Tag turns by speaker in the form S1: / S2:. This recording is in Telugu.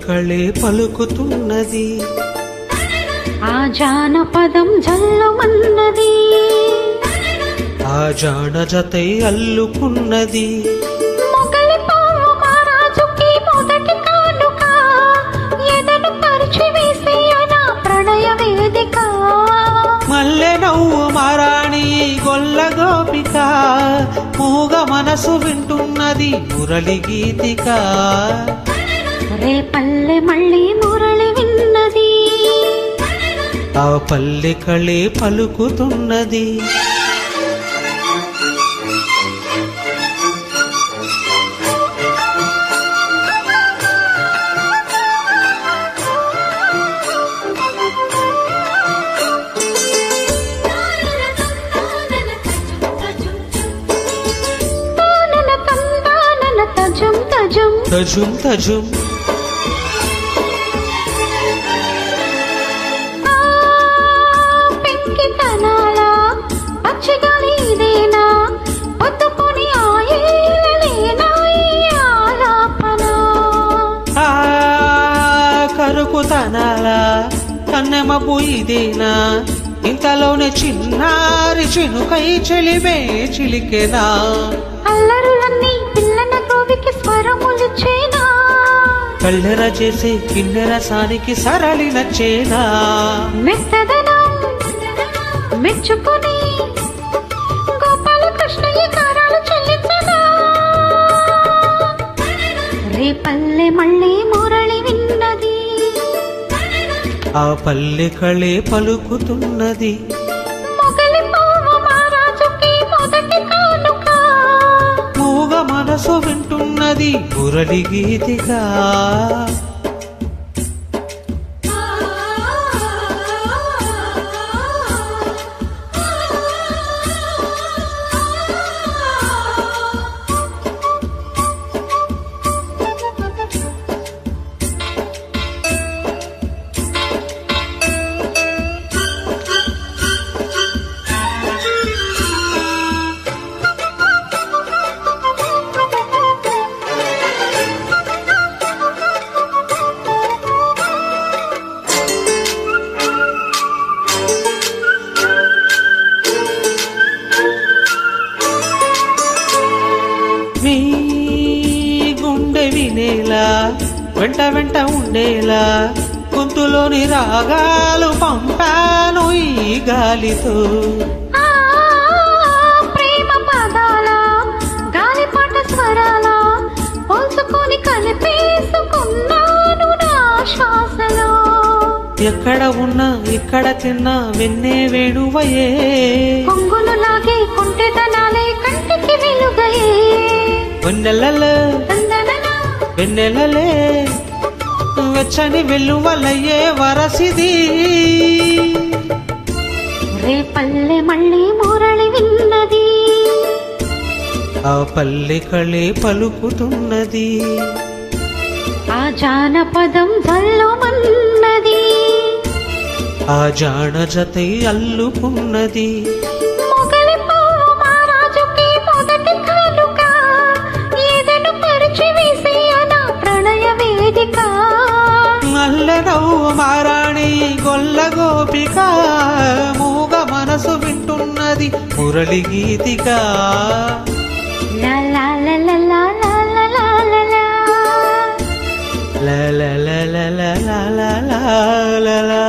S1: కళే పలుకుతున్నది
S2: ఆ జానపదం జల్లుమన్నది
S1: ఆ జాన జతై అల్లుకున్నది
S2: మొగలి పువ్వు మహారాజుకి మొదటి కానుక ఎదను పరిచి వేసే నా ప్రణయ వేదిక
S1: మల్లె నవ్వు మారాణి గొల్ల గోపిక మూగ మనసు వింటున్నది మురళి గీతిక
S2: రేపల్లె మళ్ళీ మురళి విన్నది
S1: ఆ పల్లె కళే పలుకుతున్నది తజుం తజుం
S2: పెంకితనాల పచ్చిగాలి ఇదేనా పొద్దుకొని ఆయేలనేనా ఆలాపన
S1: కరుకుతనాల కన్నెమబు ఇదేనా ఇంతలోనే చిన్నారి చినుకై చెలివే చిలికెనా
S2: అల్లరులన్నీ పిల్లన గోవికి స్వరములిచ్చేనా
S1: కళ్ళెర చేసే కిన్నెర సానికి సరళి నచ్చేనా
S2: మెత్తదనం మెచ్చుకుని గోపాల కృష్ణయ్య కారాలు చెల్లించగా రేపల్లె మళ్ళీ మురళి విన్నది
S1: ఆ పల్లె కళే పలుకుతున్నది
S2: మొగలి పువ్వు మహారాజుకి మొదటి కానుక
S1: మూగ మనసు వింటున్నది మురళి గీతిగా నీ గుండె వినేలా వెంట వెంట ఉండేలా గొంతులోని రాగాలు పంపాను ఈ గాలితో
S2: ప్రేమ పదాల గాలిపాట స్వరాల పోల్చుకొని కలిపేసుకున్నాను నా శ్వాసలో
S1: ఎక్కడ ఉన్నా ఇక్కడ తిన్నా వెన్నే వేణువయే
S2: కొంగులు లాగే కొంటెదనాలే కంటికి వెలుగయే
S1: వెన్నెలలే వెన్నెలలే వెచ్చని వెల్లువలయ్యే వరసిది
S2: రేపల్లె మళ్ళీ మురళి విన్నది
S1: ఆ పల్లె కళే పలుకుతున్నది
S2: ఆ జానపదం జల్లుమన్నది
S1: ఆ జాన జతై అల్లుకున్నది
S2: మొగలి పువ్వు మహారాజుకి మొదటి కానుక ఎదను పరిచి వేసే నా ప్రణయ వేదిక
S1: మల్లె నవ్వు మారాణి గొల్ల గోపిక మూగ మనసు వింటున్నది మురళి గీతిగా
S2: లా లా లా లా లా లా లా లా లా
S1: la la la la la la la la la